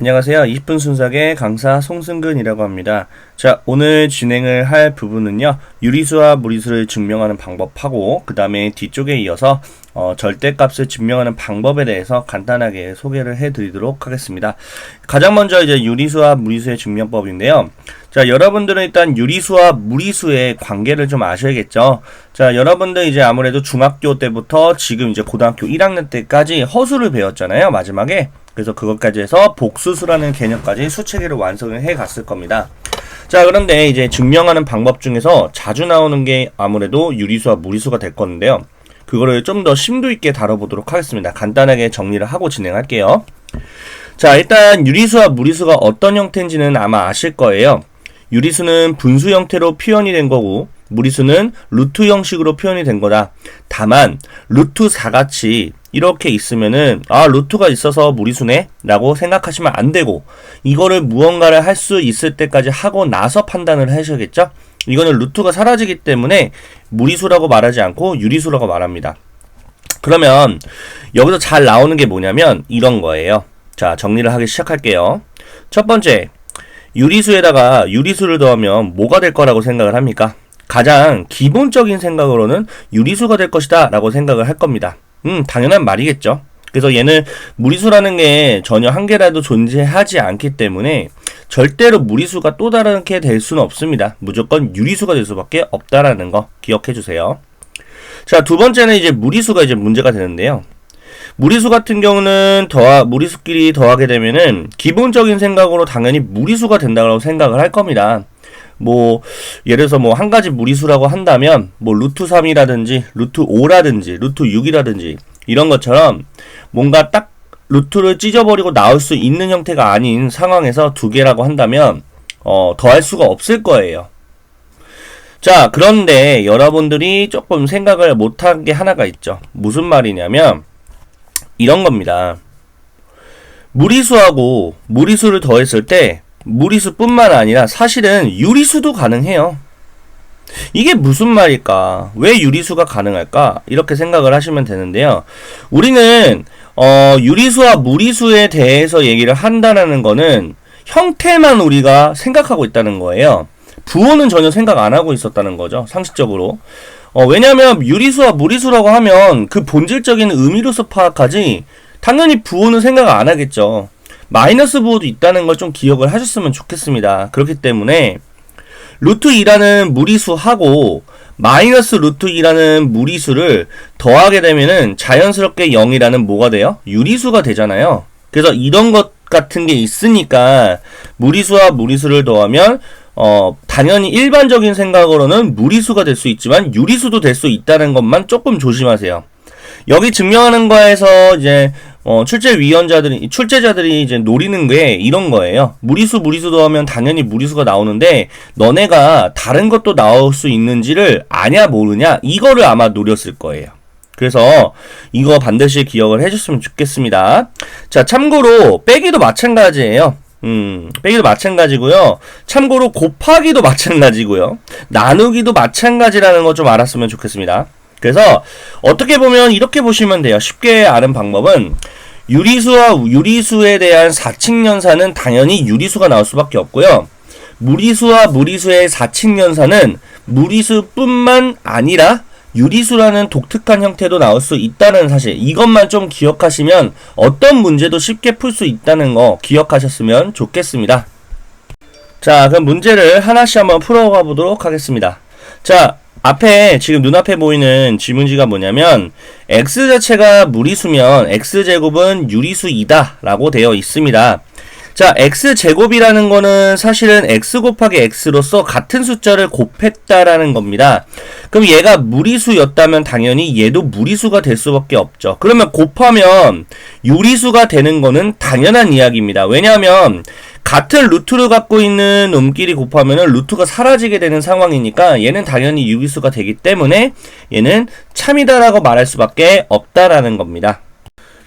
안녕하세요. 20분 순삭의 강사 송승근이라고 합니다. 자, 오늘 진행을 할 부분은요, 유리수와 무리수를 증명하는 방법하고 그 다음에 뒤쪽에 이어서 절대값을 증명하는 방법에 대해서 간단하게 소개를 해드리도록 하겠습니다. 가장 먼저 이제 유리수와 무리수의 증명법인데요. 자, 여러분들은 일단 유리수와 무리수의 관계를 좀 아셔야겠죠. 자, 여러분들 이제 아무래도 중학교 때부터 지금 이제 고등학교 1학년 때까지 허수를 배웠잖아요, 마지막에. 그래서 그것까지 해서 복수수라는 개념까지 수체계를 완성을 해 갔을 겁니다. 자, 그런데 이제 증명하는 방법 중에서 자주 나오는 게 아무래도 유리수와 무리수가 될 건데요. 그거를 좀 더 심도 있게 다뤄보도록 하겠습니다. 간단하게 정리를 하고 진행할게요. 자, 일단 유리수와 무리수가 어떤 형태인지는 아마 아실 거예요. 유리수는 분수 형태로 표현이 된 거고, 무리수는 루트 형식으로 표현이 된 거다. 다만 루트 4같이 이렇게 있으면은 루트가 있어서 무리수네 라고 생각하시면 안 되고, 이거를 무언가를 할 수 있을 때까지 하고 나서 판단을 하셔야겠죠. 이거는 루트가 사라지기 때문에 무리수라고 말하지 않고 유리수라고 말합니다. 그러면 여기서 잘 나오는 게 뭐냐면 이런 거예요. 자, 정리를 하기 시작할게요. 첫 번째, 유리수에다가 유리수를 더하면 뭐가 될 거라고 생각을 합니까? 가장 기본적인 생각으로는 유리수가 될 것이다 라고 생각을 할 겁니다. 당연한 말이겠죠. 그래서 얘는 무리수라는 게 전혀 한 개라도 존재하지 않기 때문에 절대로 무리수가 또 다르게 될 수는 없습니다. 무조건 유리수가 될 수밖에 없다라는 거 기억해 주세요. 자, 두 번째는 이제 무리수가 이제 문제가 되는데요. 무리수 같은 경우는 무리수끼리 더하게 되면은 기본적인 생각으로 당연히 무리수가 된다고 생각을 할 겁니다. 예를 들어서 한 가지 무리수라고 한다면, 루트 3이라든지, 루트 5라든지, 루트 6이라든지, 이런 것처럼 뭔가 딱 루트를 찢어버리고 나올 수 있는 형태가 아닌 상황에서 두 개라고 한다면, 더할 수가 없을 거예요. 자, 그런데 여러분들이 조금 생각을 못한 게 하나가 있죠. 무슨 말이냐면, 이런 겁니다. 무리수하고 무리수를 더했을 때, 무리수뿐만 아니라 사실은 유리수도 가능해요. 이게 무슨 말일까? 왜 유리수가 가능할까? 이렇게 생각을 하시면 되는데요. 우리는 유리수와 무리수에 대해서 얘기를 한다는 거는 형태만 우리가 생각하고 있다는 거예요. 부호는 전혀 생각 안 하고 있었다는 거죠, 상식적으로. 왜냐하면 유리수와 무리수라고 하면 그 본질적인 의미로서 파악하지 당연히 부호는 생각 안 하겠죠. 마이너스 부호도 있다는 걸 좀 기억을 하셨으면 좋겠습니다. 그렇기 때문에 루트 2라는 무리수하고 마이너스 루트 2라는 무리수를 더하게 되면은 자연스럽게 0이라는 뭐가 돼요? 유리수가 되잖아요. 그래서 이런 것 같은 게 있으니까 무리수와 무리수를 더하면 당연히 일반적인 생각으로는 무리수가 될 수 있지만 유리수도 될 수 있다는 것만 조금 조심하세요. 여기 증명하는 거에서 이제 출제자들이 이제 노리는 게 이런 거예요. 무리수 더하면 당연히 무리수가 나오는데 너네가 다른 것도 나올 수 있는지를 아냐 모르냐, 이거를 아마 노렸을 거예요. 그래서 이거 반드시 기억을 해줬으면 좋겠습니다. 자, 참고로 빼기도 마찬가지예요. 빼기도 마찬가지고요. 참고로 곱하기도 마찬가지고요. 나누기도 마찬가지라는 거 좀 알았으면 좋겠습니다. 그래서 어떻게 보면 이렇게 보시면 돼요. 쉽게 아는 방법은 유리수와 유리수에 대한 사칙연산은 당연히 유리수가 나올 수밖에 없고요. 무리수와 무리수의 사칙연산은 무리수뿐만 아니라 유리수라는 독특한 형태도 나올 수 있다는 사실, 이것만 좀 기억하시면 어떤 문제도 쉽게 풀 수 있다는 거 기억하셨으면 좋겠습니다. 자, 그럼 문제를 하나씩 한번 풀어가 보도록 하겠습니다. 자, 앞에 지금 눈앞에 보이는 질문지가 뭐냐면 x 자체가 무리수면 x제곱은 유리수이다 라고 되어 있습니다. 자, x제곱이라는 거는 사실은 x 곱하기 x로서 같은 숫자를 곱했다라는 겁니다. 그럼 얘가 무리수였다면 당연히 얘도 무리수가 될 수밖에 없죠. 그러면 곱하면 유리수가 되는 거는 당연한 이야기입니다. 왜냐하면 같은 루트를 갖고 있는 놈끼리 곱하면은 루트가 사라지게 되는 상황이니까 얘는 당연히 유리수가 되기 때문에 얘는 참이다라고 말할 수밖에 없다라는 겁니다.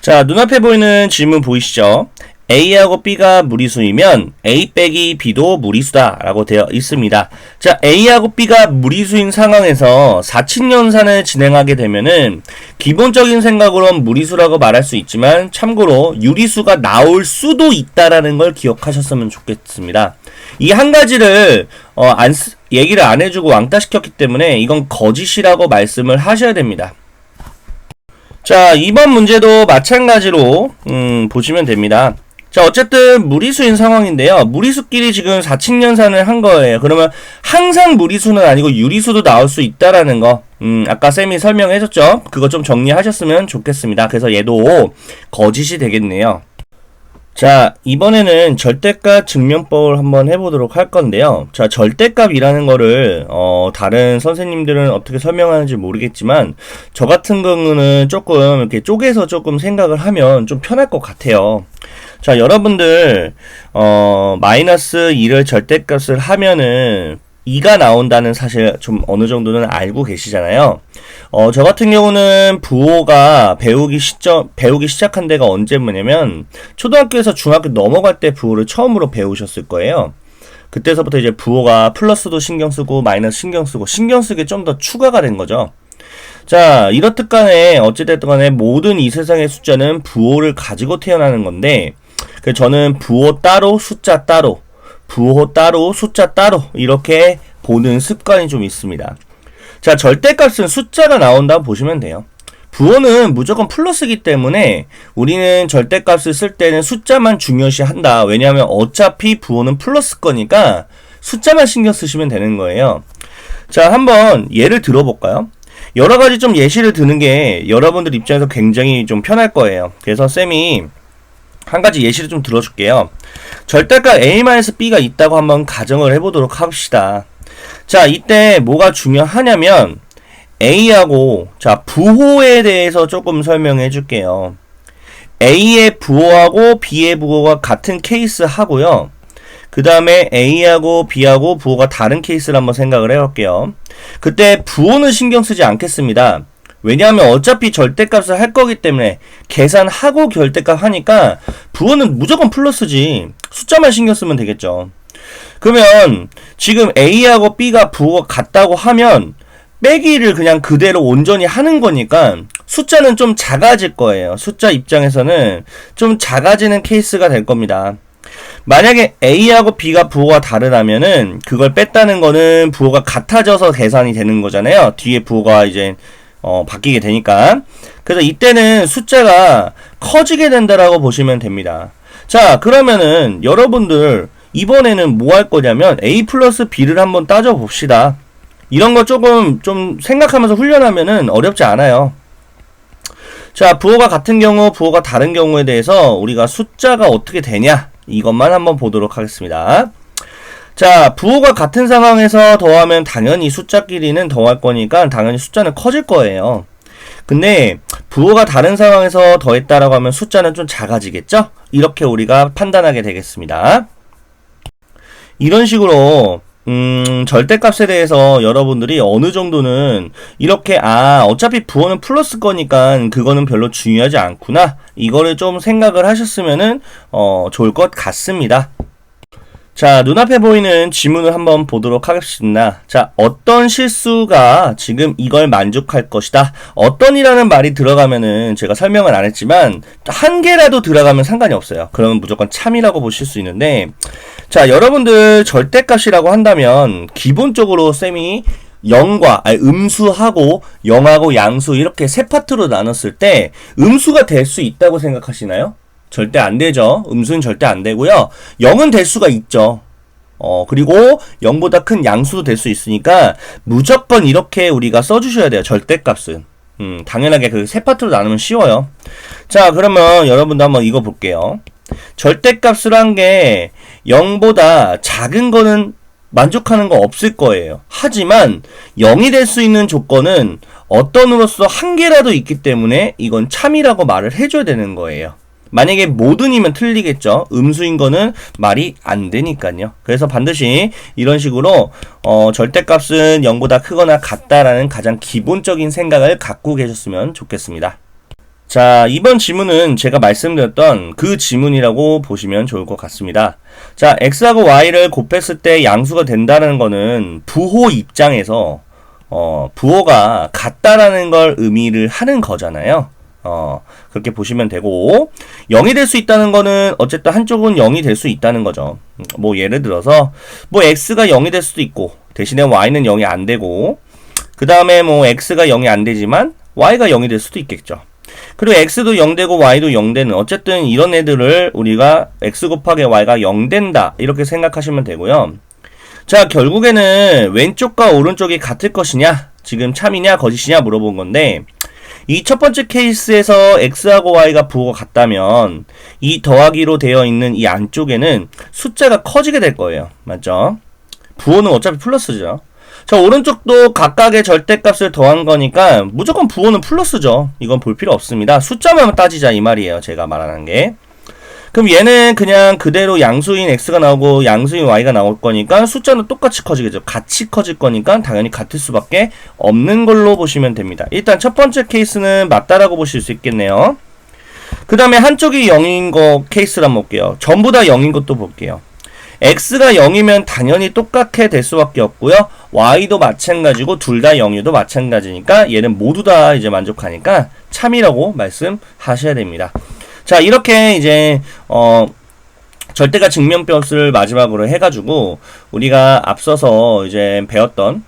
자, 눈앞에 보이는 질문 보이시죠? A하고 B가 무리수이면 A 빼기 B도 무리수다 라고 되어 있습니다. 자, A하고 B가 무리수인 상황에서 사칙연산을 진행하게 되면은 기본적인 생각으로는 무리수라고 말할 수 있지만 참고로 유리수가 나올 수도 있다라는 걸 기억하셨으면 좋겠습니다. 이 한 가지를 얘기를 안 해주고 왕따시켰기 때문에 이건 거짓이라고 말씀을 하셔야 됩니다. 자, 이번 문제도 마찬가지로 보시면 됩니다. 자, 어쨌든 무리수인 상황인데요. 무리수끼리 지금 사칙연산을 한 거예요. 그러면 항상 무리수는 아니고 유리수도 나올 수 있다라는 거. 아까 쌤이 설명해줬죠. 그거 좀 정리하셨으면 좋겠습니다. 그래서 얘도 거짓이 되겠네요. 자, 이번에는 절대값 증명법을 한번 해보도록 할 건데요. 자, 절대값이라는 거를 다른 선생님들은 어떻게 설명하는지 모르겠지만 저 같은 경우는 조금 이렇게 쪼개서 조금 생각을 하면 좀 편할 것 같아요. 자, 여러분들 마이너스 2를 절대값을 하면은 2가 나온다는 사실 좀 어느 정도는 알고 계시잖아요. 저 같은 경우는 부호가 배우기 시작한 데가 언제냐면 초등학교에서 중학교 넘어갈 때 부호를 처음으로 배우셨을 거예요. 그때서부터 이제 부호가 플러스도 신경 쓰고 마이너스 신경 쓰게 좀 더 추가가 된 거죠. 자, 이렇듯 간에 어찌됐든 간에 모든 이 세상의 숫자는 부호를 가지고 태어나는 건데 저는 부호 따로 숫자 따로 부호 따로 숫자 따로 이렇게 보는 습관이 좀 있습니다. 자, 절대값은 숫자가 나온다고 보시면 돼요. 부호는 무조건 플러스이기 때문에 우리는 절대값을 쓸 때는 숫자만 중요시한다. 왜냐하면 어차피 부호는 플러스 거니까 숫자만 신경 쓰시면 되는 거예요. 자, 한번 예를 들어볼까요? 여러 가지 좀 예시를 드는 게 여러분들 입장에서 굉장히 좀 편할 거예요. 그래서 쌤이 한 가지 예시를 좀 들어줄게요. 절대값 A-B가 있다고 한번 가정을 해보도록 합시다. 자, 이때 뭐가 중요하냐면 A하고 자, 부호에 대해서 조금 설명해 줄게요. A의 부호하고 B의 부호가 같은 케이스 하고요. 그 다음에 A하고 B하고 부호가 다른 케이스를 한번 생각을 해볼게요. 그때 부호는 신경 쓰지 않겠습니다. 왜냐하면 어차피 절대값을 할 거기 때문에 계산하고 절대값 하니까 부호는 무조건 플러스지 숫자만 신경 쓰면 되겠죠. 그러면 지금 A하고 B가 부호가 같다고 하면 빼기를 그냥 그대로 온전히 하는 거니까 숫자는 좀 작아질 거예요. 숫자 입장에서는 좀 작아지는 케이스가 될 겁니다. 만약에 A하고 B가 부호가 다르다면은 그걸 뺐다는 거는 부호가 같아져서 계산이 되는 거잖아요. 뒤에 부호가 이제 바뀌게 되니까. 그래서 이때는 숫자가 커지게 된다라고 보시면 됩니다. 자, 그러면은 여러분들 이번에는 뭐 할 거냐면 A 플러스 B를 한번 따져 봅시다. 이런 거 조금 좀 생각하면서 훈련하면은 어렵지 않아요. 자, 부호가 같은 경우, 부호가 다른 경우에 대해서 우리가 숫자가 어떻게 되냐 이것만 한번 보도록 하겠습니다. 자, 부호가 같은 상황에서 더하면 당연히 숫자끼리는 더할 거니까 당연히 숫자는 커질 거예요. 근데 부호가 다른 상황에서 더했다라고 하면 숫자는 좀 작아지겠죠? 이렇게 우리가 판단하게 되겠습니다. 이런 식으로 절대값에 대해서 여러분들이 어느 정도는 이렇게 어차피 부호는 플러스 거니까 그거는 별로 중요하지 않구나 이거를 좀 생각을 하셨으면은 좋을 것 같습니다. 자, 눈앞에 보이는 지문을 한번 보도록 하겠습니다. 자, 어떤 실수가 지금 이걸 만족할 것이다. 어떤이라는 말이 들어가면은 제가 설명을 안 했지만 한 개라도 들어가면 상관이 없어요. 그러면 무조건 참이라고 보실 수 있는데 자, 여러분들 절대값이라고 한다면 기본적으로 쌤이 음수하고 0하고 양수 이렇게 세 파트로 나눴을 때 음수가 될 수 있다고 생각하시나요? 절대 안 되죠. 음수는 절대 안 되고요. 0은 될 수가 있죠. 그리고 0보다 큰 양수도 될 수 있으니까 무조건 이렇게 우리가 써주셔야 돼요. 절대값은. 당연하게 그 세 파트로 나누면 쉬워요. 자, 그러면 여러분도 한번 이거 볼게요. 절대값을 한 게 0보다 작은 거는 만족하는 거 없을 거예요. 하지만 0이 될 수 있는 조건은 어떤으로서 한 개라도 있기 때문에 이건 참이라고 말을 해줘야 되는 거예요. 만약에 모든이면 틀리겠죠. 음수인 거는 말이 안 되니까요. 그래서 반드시 이런 식으로 절대값은 0보다 크거나 같다라는 가장 기본적인 생각을 갖고 계셨으면 좋겠습니다. 자, 이번 지문은 제가 말씀드렸던 그 지문이라고 보시면 좋을 것 같습니다. 자, x하고 y를 곱했을 때 양수가 된다는 거는 부호 입장에서 부호가 같다라는 걸 의미를 하는 거잖아요. 그렇게 보시면 되고 0이 될 수 있다는 거는 어쨌든 한쪽은 0이 될 수 있다는 거죠. 뭐 예를 들어서 뭐 x가 0이 될 수도 있고 대신에 y는 0이 안 되고 그 다음에 뭐 x가 0이 안 되지만 y가 0이 될 수도 있겠죠. 그리고 x도 0 되고 y도 0 되는 어쨌든 이런 애들을 우리가 x 곱하기 y가 0 된다 이렇게 생각하시면 되고요. 자, 결국에는 왼쪽과 오른쪽이 같을 것이냐, 지금 참이냐 거짓이냐 물어본 건데 이 첫 번째 케이스에서 x하고 y가 부호가 같다면 이 더하기로 되어 있는 이 안쪽에는 숫자가 커지게 될 거예요. 맞죠? 부호는 어차피 플러스죠. 자, 오른쪽도 각각의 절대값을 더한 거니까 무조건 부호는 플러스죠. 이건 볼 필요 없습니다. 숫자만 따지자 이 말이에요. 제가 말하는 게. 그럼 얘는 그냥 그대로 양수인 x가 나오고 양수인 y가 나올 거니까 숫자는 똑같이 커지겠죠. 같이 커질 거니까 당연히 같을 수밖에 없는 걸로 보시면 됩니다. 일단 첫 번째 케이스는 맞다라고 보실 수 있겠네요. 그 다음에 한쪽이 0인 거 케이스를 한번 볼게요. 전부 다 0인 것도 볼게요. x가 0이면 당연히 똑같게 될 수밖에 없고요. y도 마찬가지고 둘 다 0이도 마찬가지니까 얘는 모두 다 이제 만족하니까 참이라고 말씀하셔야 됩니다. 자, 이렇게 이제 절대값 증명법을 마지막으로 해가지고 우리가 앞서서 이제 배웠던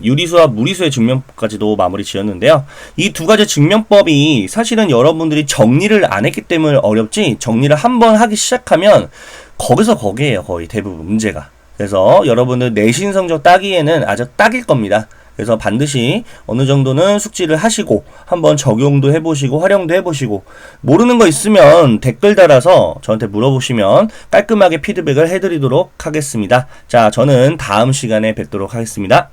유리수와 무리수의 증명법까지도 마무리 지었는데요. 이 두 가지 증명법이 사실은 여러분들이 정리를 안 했기 때문에 어렵지 정리를 한번 하기 시작하면 거기서 거기에요. 거의 대부분 문제가. 그래서 여러분들 내신 성적 따기에는 아주 딱일 겁니다. 그래서 반드시 어느 정도는 숙지를 하시고 한번 적용도 해보시고 활용도 해보시고 모르는 거 있으면 댓글 달아서 저한테 물어보시면 깔끔하게 피드백을 해드리도록 하겠습니다. 자, 저는 다음 시간에 뵙도록 하겠습니다.